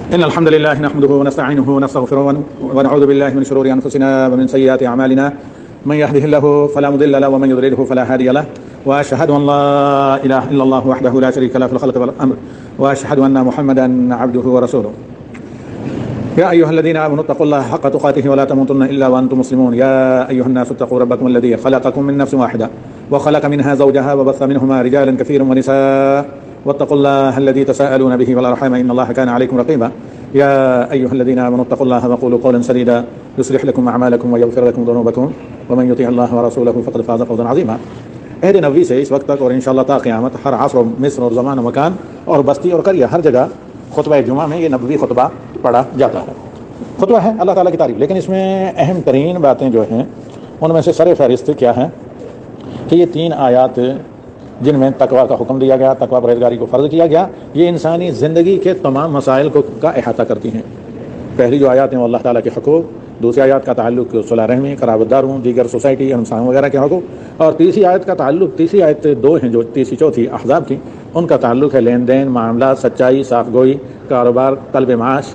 إن الحمد لله نحمده ونستعينه ونستغفره ونعوذ بالله من شرور أنفسنا ومن سيئات أعمالنا من يهده الله فلا مضل له ومن يضلله فلا هادي له وأشهد أن لا إله إلا الله وحده لا شريك له في الخلق والأمر وأشهد أن محمدا عبده ورسوله. يا أيها الذين آمنوا اتقوا الله حق تقاته ولا تموتن إلا وأنتم مسلمون. يا أيها الناس اتقوا ربكم الذي خلقكم من نفس واحدة وخلق منها زوجها وبث منهما رجالا كثيرا ونساء واتقوا الله الذي تساءلون به والأرحام إن الله كان عليكم رقيبا. يا أيها الذين آمنوا اتقوا الله وقولوا قولا سديدا يصلح لكم أعمالكم ويغفر لكم ذنوبكم ومن يطع الله ورسوله فقد فاز فوزا عظيما. عہد نبوی سے اس وقت تک اور انشاءاللہ تا قیامت ہر عصر و مصر اور زمان و مکان اور بستی اور قریہ ہر جگہ خطبہ جمعہ میں یہ نبوی خطبہ پڑھا جاتا ہے. خطبہ ہے اللہ تعالیٰ کی تعریف، لیکن اس میں اہم ترین باتیں جو ہیں ان میں سے سر فہرست کیا ہے کہ یہ 3 آیات جن میں تقویٰ کا حکم دیا گیا، تقویٰ پرہیزگاری کو فرض کیا گیا، یہ انسانی زندگی کے تمام مسائل کا احاطہ کرتی ہیں. پہلی جو آیات ہیں وہ اللہ تعالیٰ کے حقوق، دوسری آیات کا تعلق صلہ رحمی، قرابت داروں، دیگر سوسائٹی انسان وغیرہ کے حقوق، اور تیسری آیت 2 ہیں جو تیسری چوتھی احزاب کی، ان کا تعلق ہے لین دین، معاملات، سچائی، صاف گوئی، کاروبار، طلب معاش،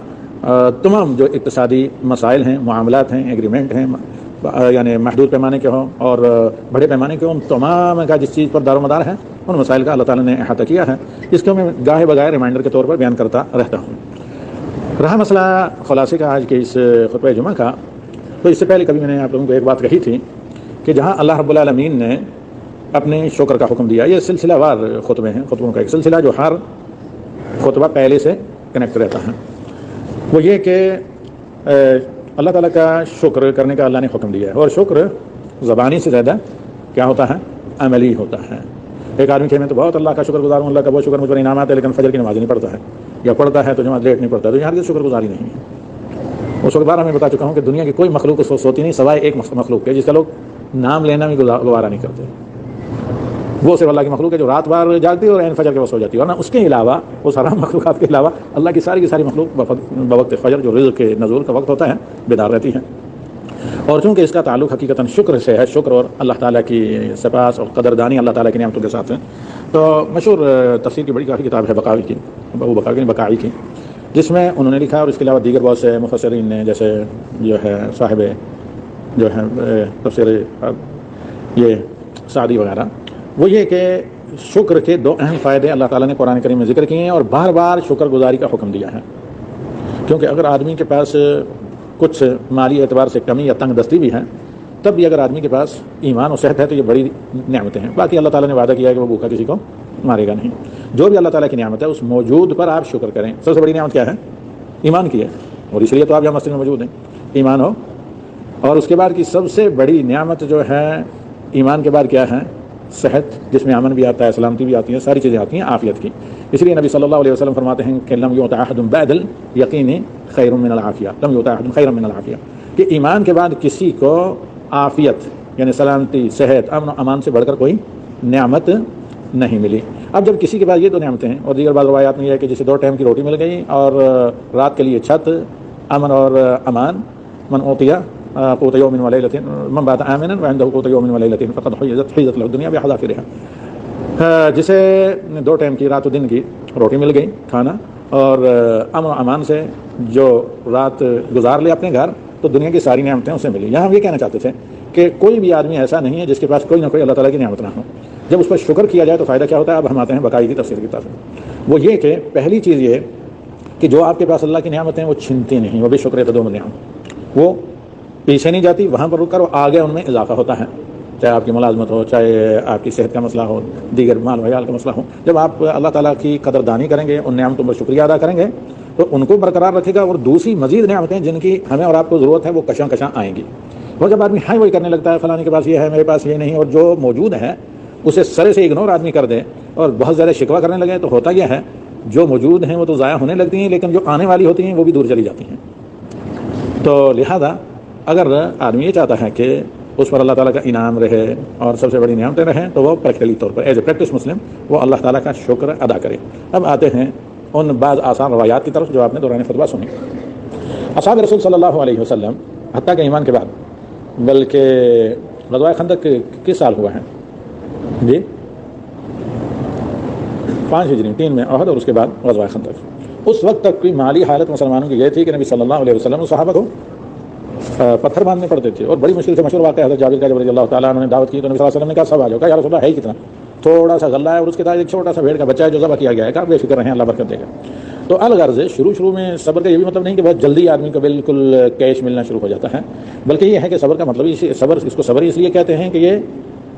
تمام جو اقتصادی مسائل ہیں، معاملات ہیں، ایگریمنٹ ہیں، یعنی محدود پیمانے کے ہوں اور بڑے پیمانے کے، ان تمام کا جس چیز پر دار و مدار ہے ان مسائل کا اللہ تعالیٰ نے احاطہ کیا ہے. اس کو میں گاہے بگاہے ریمائنڈر کے طور پر بیان کرتا رہتا ہوں. رہا مسئلہ خلاصے کا آج کے اس خطبہ جمعہ کا، تو اس سے پہلے کبھی میں نے آپ لوگوں کو ایک بات کہی تھی کہ جہاں اللہ رب العالمین نے اپنے شکر کا حکم دیا، یہ سلسلہ وار خطبے ہیں، خطبوں کا ایک سلسلہ جو ہر خطبہ پہلے سے کنیکٹ رہتا ہے، وہ یہ کہ اللہ تعالیٰ کا شکر کرنے کا اللہ نے حکم دیا ہے. اور شکر زبانی سے زیادہ کیا ہوتا ہے؟ عملی ہوتا ہے. ایک آدمی کہ میں تو بہت اللہ کا شکر گزار ہوں، اللہ کا بہت شکر مجھ پر انعامات ہے، لیکن فجر کی نماز نہیں پڑھتا ہے، یا پڑھتا ہے تو جماعت لیٹ نہیں پڑھتا، تو یہاں کی شکر گزاری نہیں ہے. اس وقت بار میں بتا چکا ہوں کہ دنیا کی کوئی مخلوق سوتی نہیں سوائے ایک مخلوق ہے جس کا لوگ نام لینا بھی گوارا نہیں کرتے. وہ صرف اللہ کی مخلوق ہے جو رات بار جاگتی ہے اور عین فجر کے وقت سو جاتی ہے، ورنہ اس کے علاوہ وہ سارا مخلوقات کے علاوہ اللہ کی ساری مخلوق بوقت فجر جو رزق کے نزول کا وقت ہوتا ہے بیدار رہتی ہے. اور چونکہ اس کا تعلق حقیقتاً شکر سے ہے، شکر اور اللہ تعالیٰ کی سپاس اور قدردانی اللہ تعالیٰ کی نعمتوں کے ساتھ ہے، تو مشہور تفسیر کی بڑی کافی کتاب ہے بقاوی کی، جس میں انہوں نے لکھا، اور اس کے علاوہ دیگر بہت سے مفسرین نے، جیسے جو ہے صاحب جو ہے تفسیر یہ سعدی وغیرہ، وہ یہ کہ شکر کے 2 اہم فائدے اللہ تعالیٰ نے قرآن کریم میں ذکر کیے ہیں اور بار بار شکر گزاری کا حکم دیا ہے. کیونکہ اگر آدمی کے پاس کچھ مالی اعتبار سے کمی یا تنگ دستی بھی ہے، تب بھی اگر آدمی کے پاس ایمان و صحت ہے تو یہ بڑی نعمتیں ہیں. باقی اللہ تعالیٰ نے وعدہ کیا ہے کہ وہ بھوکا کسی کو مارے گا نہیں. جو بھی اللہ تعالیٰ کی نعمت ہے اس موجود پر آپ شکر کریں. سب سے بڑی نعمت کیا ہے؟ ایمان کی ہے، اور اس لیے تو آپ یہاں مسجد میں موجود ہیں، ایمان ہو. اور اس کے بعد کی سب سے بڑی نعمت جو ہے ایمان کے بعد کیا ہے؟ صحت، جس میں امن بھی آتا ہے، سلامتی بھی آتی ہے، ساری چیزیں آتی ہیں عافیت کی. اس لیے نبی صلی اللہ علیہ وسلم فرماتے ہیں کہ لم یؤت احد بعد الیقین خیر من العافیہ، لم یؤت احد خیر من العافیہ، کہ ایمان کے بعد کسی کو عافیت یعنی سلامتی، صحت، امن و امان سے بڑھ کر کوئی نعمت نہیں ملی. اب جب کسی کے بعد یہ 2 نعمتیں ہیں، اور دیگر بعض روایات میں یہ ہے کہ جسے 2 ٹائم کی روٹی مل گئی اور رات کے لیے چھت، امن اور امان، من اوتیا قوت یوم و لیلۃ من بات آمنا وعنده قوت یوم و لیلۃ فقد حیزت له الدنیا بحذافیرها، جسے 2 ٹائم کی رات و دن کی روٹی مل گئی، کھانا، اور امن و امان سے جو رات گزار لے اپنے گھر، تو دنیا کی ساری نعمتیں اسے ملی. یہاں ہم یہ کہنا چاہتے تھے کہ کوئی بھی آدمی ایسا نہیں ہے جس کے پاس کوئی نہ کوئی اللہ تعالیٰ کی نعمت نہ ہو. جب اس پر شکر کیا جائے تو فائدہ کیا ہوتا ہے؟ اب ہم آتے ہیں بقائی کی تفسیر کی طرف. وہ یہ کہ پہلی چیز یہ کہ جو آپ کے پاس اللہ کی نعمتیں وہ چھنتی نہیں، وہ بھی شکر تدوم النعم، وہ پیچھے نہیں جاتی، وہاں پر رک کر وہ آگے ان میں اضافہ ہوتا ہے. چاہے آپ کی ملازمت ہو، چاہے آپ کی صحت کا مسئلہ ہو، دیگر مال و عیال کا مسئلہ ہو، جب آپ اللہ تعالیٰ کی قدردانی کریں گے، ان نعمتوں پر شکریہ ادا کریں گے تو ان کو برقرار رکھے گا، اور دوسری مزید نعمتیں جن کی ہمیں اور آپ کو ضرورت ہے وہ کشاں آئیں گی. وہ جب آدمی ہائی وہی کرنے لگتا ہے، فلانے کے پاس یہ ہے، میرے پاس یہ نہیں، اور جو موجود ہے اسے سرے سے اگنور آدمی کر دے اور بہت زیادہ شکوہ کرنے لگے، تو ہوتا یہ ہے جو موجود ہیں وہ تو ضائع ہونے لگتی ہیں، لیکن جو آنے والی ہوتی ہیں وہ بھی دور چلی جاتی ہیں. تو لہذا اگر آدمی یہ چاہتا ہے کہ اس پر اللہ تعالیٰ کا انعام رہے اور سب سے بڑی نعمتیں رہیں، تو وہ پریکٹیکلی طور پر ایز اے پریکٹس مسلم وہ اللہ تعالیٰ کا شکر ادا کرے. اب آتے ہیں ان بعض آسان روایات کی طرف جو آپ نے دوران خطبہ سنی. اصحاب رسول صلی اللہ علیہ وسلم حتیٰ کہ ایمان کے بعد، بلکہ غزوہ خندق کس سال ہوا ہے؟ جی 5 ہجری 3 میں احد، اور اس کے بعد غزوہ خندق. اس وقت تک کی مالی حالت مسلمانوں کی یہ تھی کہ نبی صلی اللہ علیہ وسلم صحابہ کو پتھر باندھنے پڑتے تھے، اور بڑی مشکل سے مشہور واقعہ حضرت جابر کا جب رضی اللہ تعالیٰ عنہ نے دعوت کی تو نبی صلی اللہ علیہ وسلم نے کہا سب آ جاؤ، کہا یا رسول اللہ ہے ہی کتنا، تھوڑا سا غلہ ہے اور اس کے ساتھ ایک چھوٹا سا بھیڑ کا بچہ ہے جو ذبح کیا گیا ہے، کہا بے فکر رہیں اللہ برکت دے گا۔ تو الغرض شروع میں صبر کا یہ بھی مطلب نہیں کہ بہت جلدی آدمی کو بالکل کیش ملنا شروع ہو جاتا ہے، بلکہ یہ ہے کہ صبر کا مطلب صبر، اس کو صبر اس لیے کہتے ہیں کہ یہ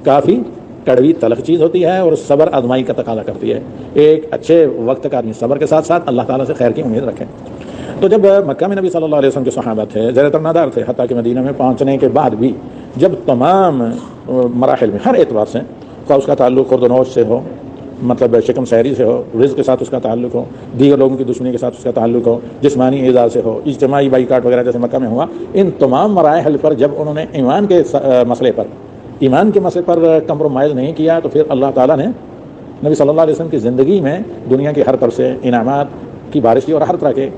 کافی کڑوی تلخ چیز ہوتی ہے اور صبر آزمائی کا تقاضا کرتی ہے۔ ایک اچھے وقت تک آدمی صبر کے ساتھ ساتھ اللہ تعالیٰ سے خیر کی امید رکھے۔ تو جب مکہ میں نبی صلی اللہ علیہ وسلم کے صحابہ تھے زیر ترنادار تھے، حتیٰ کہ مدینہ میں پہنچنے کے بعد بھی جب تمام مراحل میں ہر اعتبار سے، خواہ اس کا تعلق خرد و نوش سے ہو، مطلب شکم سحری سے ہو، رزق کے ساتھ اس کا تعلق ہو، دیگر لوگوں کی دشمنی کے ساتھ اس کا تعلق ہو، جسمانی ایذا سے ہو، اجتماعی بائیکاٹ وغیرہ جیسے مکہ میں ہوا، ان تمام مراحل پر جب انہوں نے ایمان کے مسئلے پر کمپرومائز نہیں کیا تو پھر اللہ تعالیٰ نے نبی صلی اللہ علیہ وسلم کی زندگی میں دنیا کی ہر طرف سے انعامات کی بارش کی اور ہر طرح کے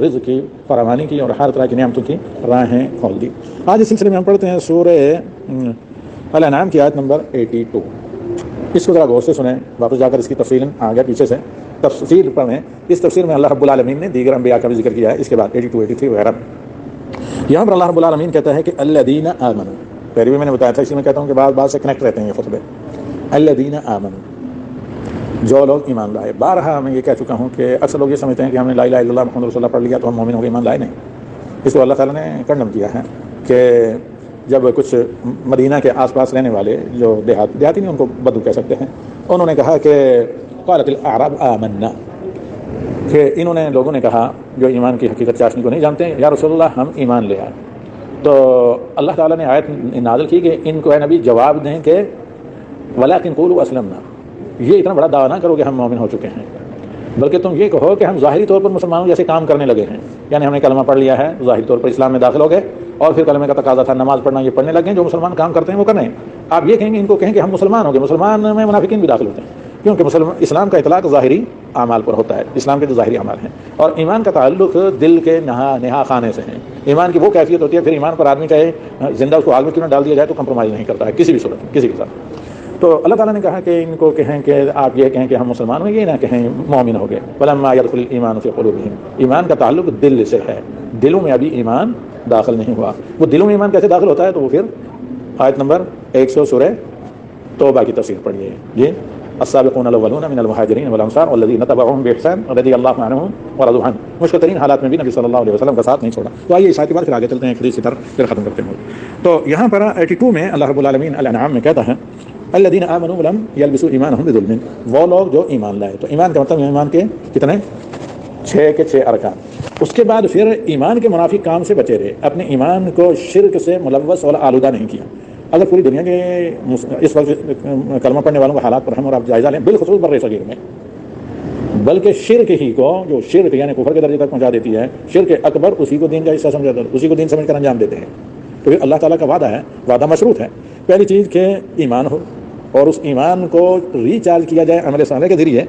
رزق کی فراوانی کی اور ہر طرح کی نعمتوں کی راہیں کھول دی۔ آج اس سلسلے میں ہم پڑھتے ہیں سورہ الانعام کی آیت نمبر 82۔ اس کو ذرا غور سے سنیں، واپس جا کر اس کی تفصیل آگے پیچھے سے تفصیل پڑھیں۔ اس تفسیر میں اللہ رب العالمین نے دیگر انبیاء کا بھی ذکر کیا ہے، اس کے بعد 82 83 وغیرہ۔ یہاں پر اللہ رب العالمین کہتا ہے کہ الذین آمنوا، پہلے بھی میں نے بتایا تھا، اسی میں کہتا ہوں کہ بعض سے کنیکٹ رہتے ہیں یہ خطبے۔ الذین آمنوا، جو لوگ ایمان لائے۔ بارہا میں یہ کہہ چکا ہوں کہ اکثر لوگ یہ سمجھتے ہیں کہ ہم نے لا الہ الا اللہ محمد رسول اللہ پڑھ لیا تو ہم مومن ہو گئے، ایمان لائے نہیں۔ اس کو اللہ تعالیٰ نے کنڈم کیا ہے کہ جب کچھ مدینہ کے آس پاس رہنے والے جو دیہاتی نہیں، ان کو بدو کہہ سکتے ہیں، انہوں نے کہا کہ قالت الاعراب آمنا، کہ انہوں نے لوگوں نے کہا جو ایمان کی حقیقت چاشنی کو نہیں جانتے، یا رسول اللہ ہم ایمان لے آئے۔ تو اللہ تعالیٰ نے آیت نازل کی کہ ان کو اے نبی جواب دیں کہ ولکن قولوا اسلمنا، یہ اتنا بڑا دعویٰ نہ کرو کہ ہم مومن ہو چکے ہیں، بلکہ تم یہ کہو کہ ہم ظاہری طور پر مسلمانوں جیسے کام کرنے لگے ہیں، یعنی ہم نے کلمہ پڑھ لیا ہے، ظاہری طور پر اسلام میں داخل ہو گئے، اور پھر کلمے کا تقاضا تھا نماز پڑھنا، یہ پڑھنے لگے ہیں، جو مسلمان کام کرتے ہیں وہ کریں۔ آپ یہ کہیں گے، ان کو کہیں کہ ہم مسلمان ہو گئے، مسلمان میں منافقین بھی داخل ہوتے ہیں، کیونکہ اسلام کا اطلاق ظاہری اعمال پر ہوتا ہے، اسلام کے جو ظاہری اعمال ہیں، اور ایمان کا تعلق دل کے نہا خانے سے ہیں۔ ایمان کی وہ کیفیت ہوتی ہے، پھر ایمان پر آدمی چاہے زندہ اس کو آگ میں کیوں نہ ڈال دیا جائے تو کمپرومائز نہیں کرتا ہے کسی بھی صورت میں، کسی کے ساتھ۔ تو اللہ تعالیٰ نے کہا کہ ان کو کہیں کہ آپ یہ کہیں کہ ہم مسلمان ہیں، یہ نہ کہیں مومن ہو گئے۔ ولما يدخل الایمان فی قلوبہم، ایمان کا تعلق دل سے ہے، دلوں میں ابھی ایمان داخل نہیں ہوا۔ وہ دلوں میں ایمان کیسے داخل ہوتا ہے؟ تو وہ پھر آیت نمبر 100 سورہ توبہ کی تفسیر پڑھیے جی۔ السابقون الاولون من المہاجرین والانصار والذین تبعوہم باحسان رضی اللہ عنہم ورضوا عنہ۔ مشکل ترین حالات میں بھی نبی صلی اللہ علیہ وسلم کا ساتھ نہیں چھوڑا۔ تو آئیے اس آیت کے بعد پھر آگے چلتے ہیں، اسی طرح پھر ختم کرتے ہیں۔ تو یہاں پر 82 میں اللہ رب العالمین الانعام میں کہتا ہے الذین آمنوا ولم یلبسوا ایمانہم بظلم، وہ لوگ جو ایمان لائے۔ تو ایمان کا مطلب ایمان کے کتنے؟ 6 کے 6 ارکان۔ اس کے بعد پھر ایمان کے منافی کام سے بچے رہے، اپنے ایمان کو شرک سے ملوث اور آلودہ نہیں کیا۔ اگر پوری دنیا کے اس وقت کلمہ پڑھنے والوں کا حالات پر ہم اور آپ جائزہ لیں، بالخصوص بر صغیر میں، بلکہ شرک ہی کو، جو شرک یعنی کفر کے درجے تک پہنچا دیتی ہے، شرک اکبر، اسی کو دین کا حصہ سمجھا، اسی کو دین سمجھ کر انجام دیتے ہیں۔ تو پھر اللہ تعالیٰ کا وعدہ ہے، وعدہ مشروط ہے۔ پہلی چیز کہ ایمان ہو، اور اس ایمان کو ریچارج کیا جائے عمل صالح کے ذریعے،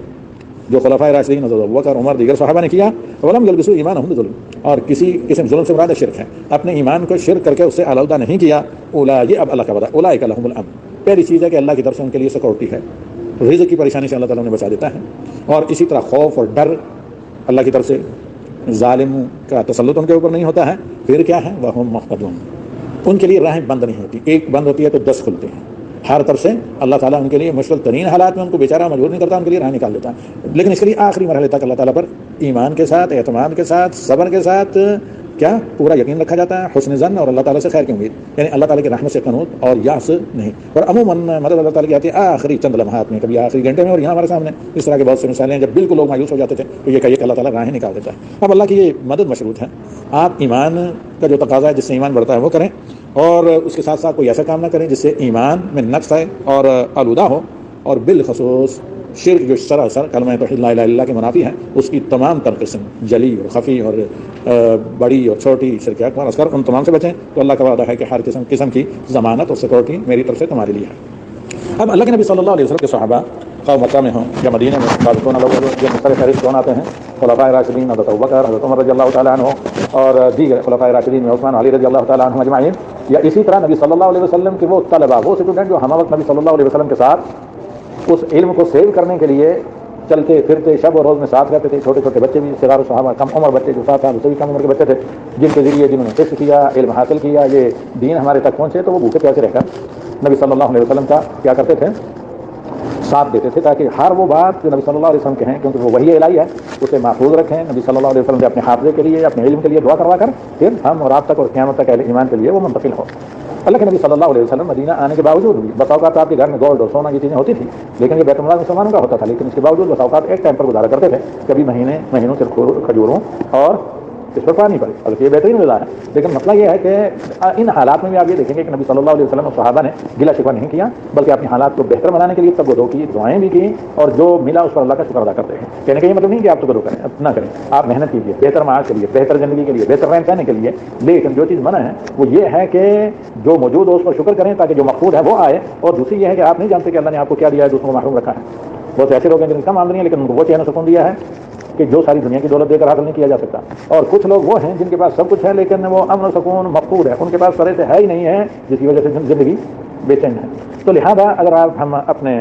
جو خلفائے راشدین حضرت ابوبکر عمر دیگر صحابہ نے کیا۔ ولم یلبسوا ایمانہم بظلم، اور کسی قسم ظلم سے مراد شرک ہے، اپنے ایمان کو شرک کر کے اس سے آلودہ نہیں کیا۔ اولئک، اب اللہ کا وعدہ، اولئک لہم الامن، پہلی چیز ہے کہ اللہ کی طرف سے ان کے لیے سیکورٹی ہے، رزق کی پریشانی سے اللہ تعالیٰ نے بچا دیتا ہے، اور اسی طرح خوف اور ڈر اللہ کی طرف سے، ظالم کا تسلط ان کے اوپر نہیں ہوتا ہے۔ پھر کیا ہے؟ وہم مہتدون، ان کے لیے راہیں بند نہیں ہوتی، ایک بند ہوتی ہے تو 10 کھلتے ہیں۔ ہر طرف سے اللہ تعالیٰ ان کے لیے مشکل ترین حالات میں ان کو بیچارہ مجبور نہیں کرتا، ان کے لیے راہ نکال دیتا ہے۔ لیکن اس کے لیے آخری مرحلے تک اللہ تعالیٰ پر ایمان کے ساتھ، اعتماد کے ساتھ، صبر کے ساتھ کیا پورا یقین رکھا جاتا ہے، حسن ظن اور اللہ تعالیٰ سے خیر کی امید، یعنی اللہ تعالیٰ کی رحمت سے قنوط اور یاس نہیں۔ اور عموماً مدد اللہ تعالیٰ کی آتی ہے آخری چند لمحات میں، کبھی آخری گھنٹے میں، اور یہاں ہمارے سامنے اس طرح کے بہت سے مثالیں ہیں جب بالکل لوگ مایوس ہو جاتے تھے تو یہ کہیے کہ اللہ تعالیٰ راہیں نکال دیتا ہے۔ اب اللہ کی یہ مدد مشروط ہے، آپ ایمان کا جو تقاضا ہے جس سے ایمان بڑھتا ہے وہ کریں، اور اس کے ساتھ ساتھ کوئی ایسا کام نہ کریں جس سے ایمان میں نقص ہے اور آلودہ ہو، اور بالخصوص شرک جو سراسر کلمہ توحید لا الہ الا اللہ کے منافی ہے، اس کی تمام تر قسم، جلی اور خفی اور بڑی اور چھوٹی، شرک اکبر اصغر، ان تمام سے بچیں۔ تو اللہ کا وعدہ ہے کہ ہر قسم کی ضمانت اور سیکورٹی میری طرف سے تمہارے لیے ہے۔ اب اللہ کے نبی صلی اللہ علیہ وسلم کے صحابہ، خواہ مکہ میں ہوں یا مدینہ میں، سابقون الاولون جو مختلف فہرست کون آتے ہیں، خلفائے راشدین حضرت ابوبکر، حضرت عمر رضی اللہ تعالیٰ عنہ، اور دیگر خلفائے راشدین میں عثمان، علی رضی اللہ تعالیٰ عنہ اجمعین، یا اسی طرح نبی صلی اللہ علیہ وسلم کے وہ طلبہ، وہ اسٹوڈنٹ جو ہم وقت نبی صلی اللہ علیہ وسلم کے ساتھ اس علم کو سیو کرنے کے لیے چلتے پھرتے شب اور روز میں ساتھ رہتے تھے. چھوٹے چھوٹے بچے بھی صغار صحابہ, کم عمر بچے جو 7 سال سے بھی کم عمر کے بچے تھے, جن کے ذریعے جنہوں نے فقہ کیا, علم حاصل کیا, یہ دین ہمارے تک پہنچے, تو وہ بھوکے پیاسے رہ کر نبی صلی اللہ علیہ وسلم کا کیا کرتے تھے, ساتھ دیتے تھے, تاکہ ہر وہ بات جو نبی صلی اللہ علیہ وسلم کہیں, کیونکہ وہ وحی الہی ہے, اسے محفوظ رکھیں. نبی صلی اللہ علیہ وسلم سے اپنے حافظے کے لیے, اپنے علم کے لیے دعا کروا کر پھر ہم اور آپ تک اور قیامت تک اہل ایمان کے لیے وہ منتقل ہو. اللہ کے نبی صلی اللہ علیہ وسلم مدینہ آنے کے باوجود بھی بس اوقات آپ کے گھر میں گولڈ اور سونا کی چیزیں ہوتی تھی, لیکن یہ بیت المال مسلمانوں کا ہوتا تھا, لیکن اس کے باوجود بس اوقات ایک ٹائم پر گزارا کرتے تھے, کبھی مہینوں صرف کھجوروں اور اس پر پانی پڑے. اگر یہ بہترین غذا ہے, لیکن مسئلہ یہ ہے کہ ان حالات میں بھی آپ یہ دیکھیں گے کہ نبی صلی اللہ علیہ وسلم اور صحابہ نے گلا شکوہ نہیں کیا, بلکہ اپنے حالات کو بہتر بنانے کے لیے تب وہ کی دعائیں بھی کی, اور جو ملا اس پر اللہ کا شکر ادا کرتے ہیں. کہنے کا یہ مطلب نہیں کہ آپ تو کریں نہ کریں, آپ محنت کیجیے بہتر معاش کے لیے, بہتر زندگی کے لیے, بہتر رہن سہنے کے لیے, لیکن جو چیز منع ہے وہ یہ ہے کہ جو موجود ہو اس پر شکر کریں تاکہ جو مقصود ہے وہ آئے. اور دوسری یہ ہے کہ آپ نہیں جانتے کہ اللہ نے آپ کو کیا دیا ہے, دوسروں کو محروم رکھا ہے. بہت ایسے لوگ ہیں جن کا کم آمدنی ہے, لیکن ان کو وہ چین و سکون دیا ہے کہ جو ساری دنیا کی دولت دے کر حاصل نہیں کیا جا سکتا. اور کچھ لوگ وہ ہیں جن کے پاس سب کچھ ہے لیکن وہ امن و سکون مفقود ہے, ان کے پاس سرے سے ہے ہی نہیں ہے, جس کی وجہ سے زندگی بے چین ہے. تو لہذا اگر ہم اپنے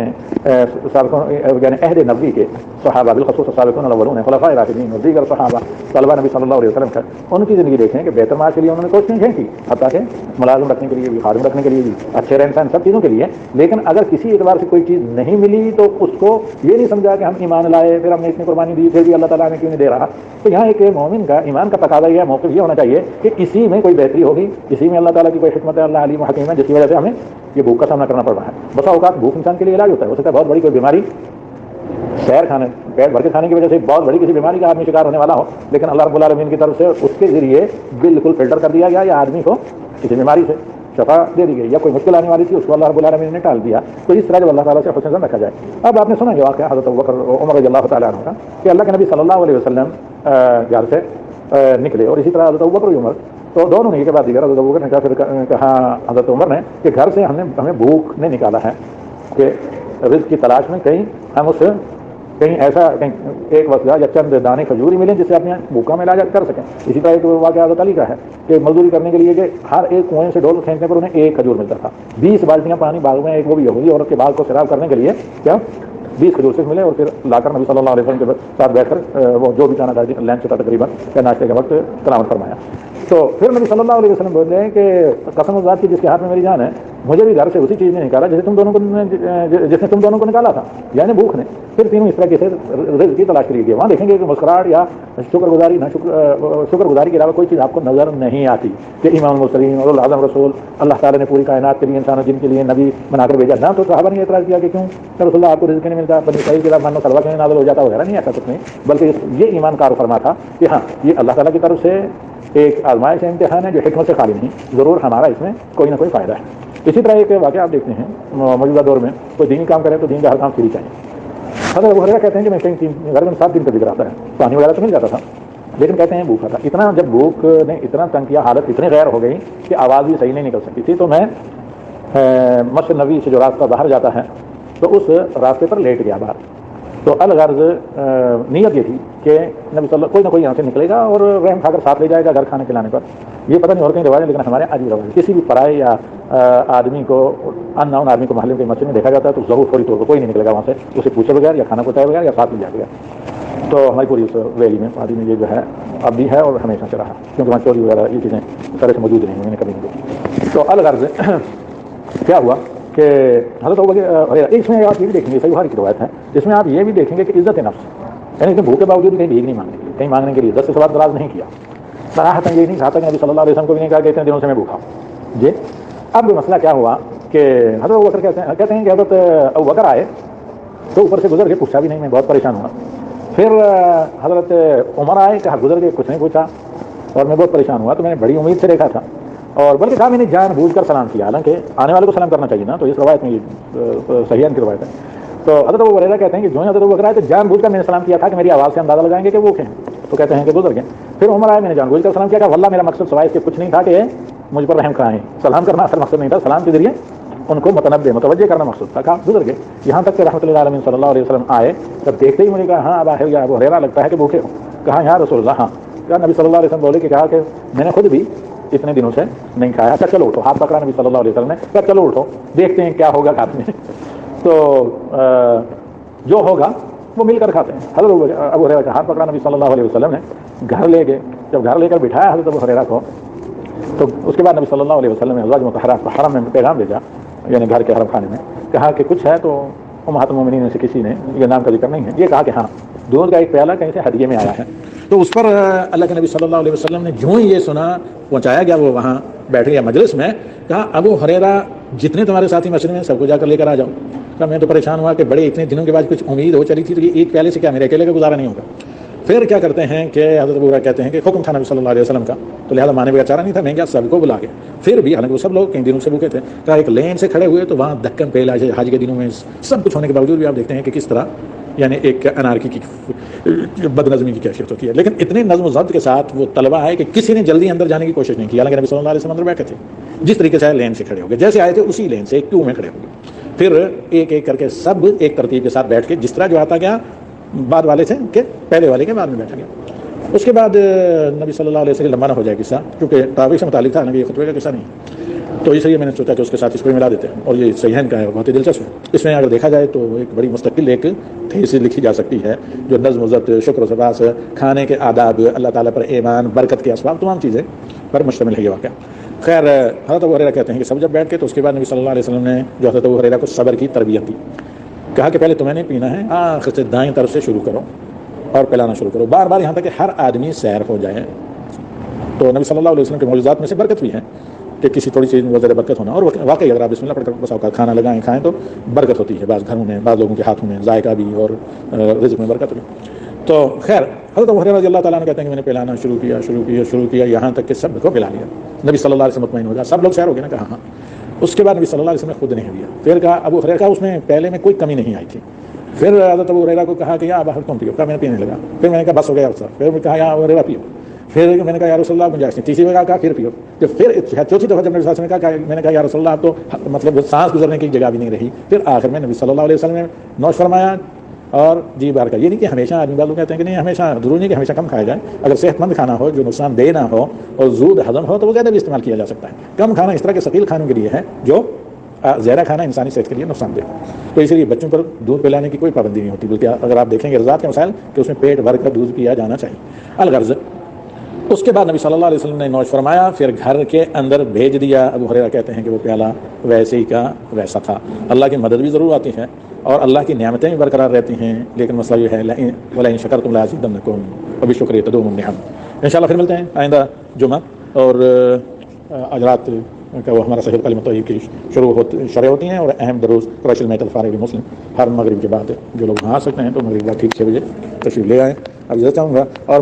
یعنی عہد نبوی کے صحابہ, بالخصوص السابقون الاولون, خلفاء راشدین اور دیگر صحابہ طلبہ نبی صلی اللہ علیہ وسلم کا, ان کی زندگی دیکھیں کہ بہتر معاش کے لیے انہوں نے کوششیں نہیں کی, حتیٰ کہ ملازم رکھنے کے لیے بھی, خادم رکھنے کے لیے بھی, اچھے رہن سہن سب چیزوں کے لیے. لیکن اگر کسی اعتبار سے کوئی چیز نہیں ملی تو اس کو یہ نہیں سمجھا کہ ہم ایمان لائے, پھر ہم نے اتنی قربانی دی, پھر بھی اللہ تعالیٰ نے کیوں نہیں دے رہا. تو یہاں ایک مومن کا ایمان کا تقاضا یہ موقف یہ ہونا چاہیے کہ اسی میں کوئی بہتری ہوگی, اسی میں اللہ تعالیٰ کی کوئی حکمت ہے, اللہ علیم و حکیم ہے, جس کی وجہ سے ہمیں یہ بھوک کا سامنا کرنا پڑ رہا ہے. بسا اوقات بھوک انسان کے لیے علاج ہوتا ہے, ہو سکتا ہے بہت بڑی کوئی بیماری, پیٹ بھر کے کھانے کی وجہ سے بہت بڑی کسی بیماری کا آدمی شکار ہونے والا ہو, لیکن اللہ رب العالمین کی طرف سے اس کے ذریعے بالکل فلٹر کر دیا گیا, یا آدمی کو کسی بیماری سے شفا دے دی گئی, یا کوئی مشکل آنے والی تھی اس کو اللہ رب العالمین نے ٹال دیا. تو اس طرح جب اللہ تعالیٰ سے حسن زن رکھا جائے. اب آپ نے سنا یہ واقعہ حضرت ابوبکر عمر رضی اللہ تعالیٰ عنہ کا, کہ اللہ کے نبی صلی اللہ علیہ وسلم گھر سے نکلے, اور اسی طرح حضرت ابوبکر عمر, تو دونوں نے یہ بات دیگر, حضرت ابوبکر نے کہا, پھر کہا حضرت عمر نے کہ گھر سے ہمیں بھوک نے نکالا ہے, کہ رزق کی تلاش میں کہیں ہم اس کہیں ایسا ایک وقت یا چند دانے کھجوری ملیں جس سے اپنے بھوکا میں علاج کر سکیں. اسی طرح ایک واقعہ حضرت علی کا ہے کہ مزدوری کرنے کے لیے کہ ہر ایک کنویں سے ڈول کھینچنے پر انہیں ایک کھجور ملتا تھا. 20 بالٹیاں پانی باغ میں, ایک وہ بھی یہودی عورت کے باغ کو سیراب کرنے کے لیے کیا 20 کھجور صرف ملے, اور پھر لا کر نبی صلی اللہ علیہ وسلم کے ساتھ بیٹھ کر وہ جو بھی چانا تھا لنچ تھا تقریباً یا ناشتے کے وقت تلاوت فرمایا. تو پھر نبی صلی اللہ علیہ وسلم بول رہے ہیں کہ قسم و ذات کی جس کے ہاتھ میں میری جان ہے, مجھے بھی گھر سے اسی چیز نے نکالا جس نے تم دونوں کو نکالا تھا, یعنی بھوک نے. پھر تینوں اس طرح سے رزق کی تلاش کری گئی. وہاں دیکھیں گے کہ مسکراہٹ یا شکر گزاری کے علاوہ کوئی چیز آپ کو نظر نہیں آتی کہ امام المرسلین اور اعظم رسول اللہ تعالیٰ نے پوری کائنات کے لیے انسانوں جن کے لیے نبی بنا کر بھیجا نہ. تو صحابہ نے اعتراض کیا کہ کیوں رسول اللہ آپ کو رزق نہیں ملتا, بنی اسرائیل کے بعد مانو سلوا کے نازل ہو جاتا وغیرہ, نہیں ایسا کچھ نہیں, بلکہ یہ ایمان کا فرما تھا کہ ہاں یہ اللہ تعالیٰ کی طرف سے ایک آزمائش امتحان ہے جو حکمت سے خالی نہیں, ضرور ہمارا اس میں کوئی نہ کوئی فائدہ ہے. اسی طرح ایک واقعہ آپ دیکھتے ہیں موجودہ دور میں, کوئی دینی کام کرے تو دین کا ہر کام فری چاہیے. حضرت ابو ہریرہ کہتے ہیں کہ میں کہیں گھر میں 7 دن کا ذکر آتا ہے, پانی وغیرہ تو مل جاتا تھا, لیکن کہتے ہیں بھوکا تھا. اتنا جب بھوک نے اتنا تنگ کیا, حالت اتنی غیر ہو گئی کہ آواز بھی صحیح نہیں نکل سکتی تھی. تو میں مسجد نبوی سے جو راستہ باہر جاتا ہے تو اس راستے پر لیٹ گیا باہر. تو الغرض نیت یہ تھی کہ نبی صلی اللہ کوئی نہ کوئی یہاں سے نکلے گا اور رحم کھا کر ساتھ لے جائے گا گھر کھانے کھلانے پر. یہ پتہ نہیں اور کہیں رواج ہے, لیکن ہمارے آج بھی رواج ہے. کسی بھی پرائے یا آدمی کو ان نون آدمی کو محلے کے مسجد میں دیکھا جاتا ہے تو ضرور فوری طور پر کوئی نہیں نکلے گا وہاں سے, اسے پوچھے بغیر یا کھانا پہنچائے بغیر یا ساتھ لے جائے گا. تو ہماری پوری اس ویلی میں وادی میں یہ جو ہے اب بھی ہے اور ہمیشہ سے رہا, کیونکہ وہاں چوری وغیرہ یہ چیزیں سارے سے موجود نہیں ہوئی, میں نے کبھی نہیں دیکھی. تو الغرض کیا ہوا کہ حضرت اس میں آپ یہ بھی دیکھیں گے, صحیح بخاری کی روایت ہے, اس میں آپ یہ بھی دیکھیں گے کہ عزت نفس, یعنی کہ بھوک کے باوجود کہیں بھیک نہیں مانگنے کے لیے, کہیں مانگنے کے لیے عزت سے سوال دراز نہیں کیا. صراحتاً یہ نہیں کہا تھا کہ نبی صلی اللہ علیہ وسلم کو بھی نہیں کہا کہ اتنے دنوں سے میں بھوکا ہوں. جی اب مسئلہ کیا ہوا کہ حضرت ابوبکر کہتے ہیں کہ حضرت ابوبکر آئے تو اوپر سے گزر کے پوچھا بھی نہیں, میں بہت پریشان ہوا. پھر حضرت عمر آئے, کہا گزر کے کچھ نہیں پوچھا, اور میں بہت پریشان ہوا. تو میں نے بڑی امید سے دیکھا تھا, اور بلکہ کہا میں نے جان بوجھ کر سلام کیا, حالانکہ آنے والے کو سلام کرنا چاہیے نا, تو اس روایت میں صحیح کی روایت ہے. تو حضرت ابو ہریرہ کہتے ہیں کہ جو حضرت ابوبکر آئے تو جان بوجھ کر میں نے سلام کیا تھا کہ میری آواز سے اندازہ لگائیں گے کہ وہ کہیں, تو کہتے ہیں کہ گزر گئے. پھر عمر آئے, میں نے جان بوجھ کر سلام کیا, کہ واللہ میرا مقصد سوائے کے کچھ نہیں تھا کہ مجھ پر رحم کھائیں. سلام کرنا اصل مقصد نہیں تھا, سلام کے ذریعے ان کو متوجہ کرنا مقصد تھا. کہا گزر گئے. یہاں تک کہ رحمۃ اللہ علیہ صلی اللہ علیہ وسلم آئے, تب دیکھتے ہی مجھے کہا ہاں ابو ہریرہ لگتا ہے کہ بھوکے ہو. کہا یہاں رسول اللہ, ہاں. کہا نبی صلی اللہ علیہ وسلم بولے کہ کہا کہ میں نے خود بھی اتنے دنوں سے نہیں کھایا. اچھا چلو اٹھو, ہاتھ پکڑا نبی صلی اللہ علیہ وسلم نے, کہا چلو اٹھو دیکھتے ہیں کیا ہوگا کھاتے میں. تو جو ہوگا وہ مل کر کھاتے ہیں. حضرت ابو ہریرہ کا ہاتھ پکڑا نبی صلی اللہ علیہ وسلم نے, گھر لے گئے. جب گھر لے کر بٹھایا حضرت ابو ہریرہ کو, تو اس کے بعد نبی صلی اللہ علیہ وسلم نے ازواج مطہرات کو حرم میں پیغام بھیجا, یعنی گھر کے حرم خانے میں, کہا کہ کچھ ہے تو امہات المومنین میں سے کسی نے, یہ نام کا ذکر نہیں ہے, یہ کہا کہ ہاں دودھ کا ایک پیالہ کہیں سے ہدیے میں آیا ہے. تو اس پر اللہ کے نبی صلی اللہ علیہ وسلم نے جو ہی یہ سنا, پہنچایا گیا وہ وہاں بیٹھ گیا مجلس میں, کہا ابو ہریرہ جتنے تمہارے ساتھی مشرے ہیں سب کو جا کر لے کر آ جاؤ. کہا میں تو پریشان ہوا کہ بڑے اتنے دنوں کے بعد کچھ امید ہو چلی تھی, تو یہ ایک پیالے سے کیا میرے اکیلے کا گزارا نہیں ہوگا. پھر کیا کرتے ہیں کہ حضرت ابو ہریرہ کہتے ہیں کہ حکم تھا نبی صلی اللہ علیہ وسلم کا, تو لہٰذا مانے بغیر چارہ نہیں تھا, میں کیا سب کو بلا کے, پھر بھی حالانکہ وہ سب لوگ کئی دنوں سے بھوکے تھے, کہا ایک لین سے کھڑے ہوئے تو وہاں دھکن پیلا حج کے دنوں میں سب کچھ ہونے کے باوجود بھی آپ دیکھتے ہیں کہ کس طرح یعنی ایک انارکی کی بد نظمی کی کیفیت ہوتی ہے. لیکن اتنے نظم و ضبط کے ساتھ وہ طلبہ ہے کہ کسی نے جلدی اندر جانے کی کوشش نہیں کی, حالانکہ نبی صلی اللہ علیہ وسلم اندر بیٹھے تھے. جس طریقے سے لین سے کھڑے ہو گئے, جیسے آئے تھے اسی لین سے ایک کیو میں کھڑے ہو گئے. پھر ایک ایک کر کے سب ایک ترتیب کے ساتھ بیٹھ کے, جس طرح جو آتا گیا بعد والے سے کہ پہلے والے کے بعد میں بیٹھا گیا. اس کے بعد نبی صلی اللہ علیہ وسلم لمبا نہ ہو جائے قصہ, کیونکہ تراویح سے متعلق تھا, نبی خطبے کا قصہ نہیں, تو اس لیے میں نے سوچا کہ اس کے ساتھ اس کو ملا دیتے ہیں. اور یہ صحیحین کا ہے, بہت ہی دلچسپ ہے. اس میں اگر دیکھا جائے تو ایک بڑی مستقل ایک تھیسس لکھی جا سکتی ہے, جو نظم و ضبط, شکر و سپاس, کھانے کے آداب, اللہ تعالیٰ پر ایمان, برکت کے اسباب, تمام چیزیں پر مشتمل ہے یہ واقعہ. خیر حضرت ابو ہریرہ کہتے ہیں کہ سب جب بیٹھ کے, تو اس کے بعد نبی صلی اللہ علیہ وسلم نے جو حضرت ابو ہریرہ کو صبر کی تربیت دی. کہا کہ پہلے تمہیں نہیں پینا ہے, آخر سے دائیں طرف سے شروع کرو اور پلانا شروع کرو, بار بار, یہاں تک کہ ہر آدمی سیر ہو جائے. تو نبی صلی اللہ علیہ وسلم کے معجزات میں سے برکت بھی ہے کہ کسی تھوڑی چیز میں زیادہ برکت ہونا, اور واقعی اگر آپ بسم اللہ پڑھ کر بس اوقات کھانا لگائیں کھائیں تو برکت ہوتی ہے. بعض گھروں میں, بعض لوگوں کے ہاتھوں میں ذائقہ بھی اور رزق میں برکت بھی. تو خیر حضرت ابو ہریرہ رضی اللہ تعالیٰ عنہ کہتے ہیں کہ میں نے پلانا شروع کیا یہاں تک کہ سب کو پلا لیا. نبی صلی اللہ علیہ وسلم مطمئن ہو گیا, سب لوگ سیر ہو گئے نا, کہا ہاں. اس کے بعد نبی صلی اللہ علیہ وسلم نے خود نہیں دیا. پھر کہا ابو ہریرہ کا, اس میں پہلے میں کوئی کمی نہیں آئی تھی. پھر حضرت ابو ہریرہ کو کہا کہ یا باہر تم پیو, کہا میں نے پینے لگا. پھر میں نے کہا بس ہو گیا اس. پھر میں کہا یا ابو ہریرہ پیو. پھر میں نے کہا یا رسول اللہ گنجائش نہیں. تیسری بار کہا پھر پیو. جب پھر چوتھی دفعہ جب نبی صلی اللہ علیہ وسلم نے کہا, میں نے کہا یا رسول اللہ, اب تو مطلب سانس گزرنے کی جگہ بھی نہیں رہی. پھر آخر میں نبی صلی اللہ علیہ وسلم نے نوش فرمایا اور جی بار کا. یہ نہیں کہ ہمیشہ آدمی والوں کہتے ہیں کہ نہیں ہمیشہ, ضرور نہیں کہ ہمیشہ کم کھایا جائے. اگر صحت مند کھانا ہو جو نقصان دہ نہ ہو اور زود ہضم ہو تو وہ زیادہ بھی استعمال کیا جا سکتا ہے. کم کھانا اس طرح کے ثقیل کھانوں کے لیے ہے جو زیادہ کھانا انسانی صحت کے لیے نقصان دہ. تو اسی لیے بچوں پر دودھ پلانے کی کوئی پابندی نہیں ہوتی, بلکہ اگر آپ دیکھیں گے رضاعت کے مسائل کہ اس میں پیٹ بھر کر دودھ پیا جانا چاہیے. الغرض اس کے بعد نبی صلی اللہ علیہ وسلم نے نوش فرمایا, پھر گھر کے اندر بھیج دیا. ابو ہریرہ کہتے ہیں کہ وہ پیالہ ویسے ہی کا ویسا تھا. اللہ کی مدد بھی ضرور آتی ہے اور اللہ کی نعمتیں بھی برقرار رہتی ہیں, لیکن مسئلہ یہ ہے وَلَئِن شَكَرْتُمْ لَأَزِيدَنَّكُمْ وَبِالشُّكْرِ تَدُومُ النِّعَمُ. انشاءاللہ پھر ملتے ہیں آئندہ جمعہ, اور اجرات کا وہ ہمارا صحیح کلمۃ طیب کی شرح ہوتی ہیں, اور اہم دروس قریش المیت الفارغ مسلم ہر مغرب کے بعد جو لوگ وہاں آ سکتے ہیں تو مغرب کا ٹھیک 6 بجے تشریف لے آئیں. اب اجازت چاہوں گا. اور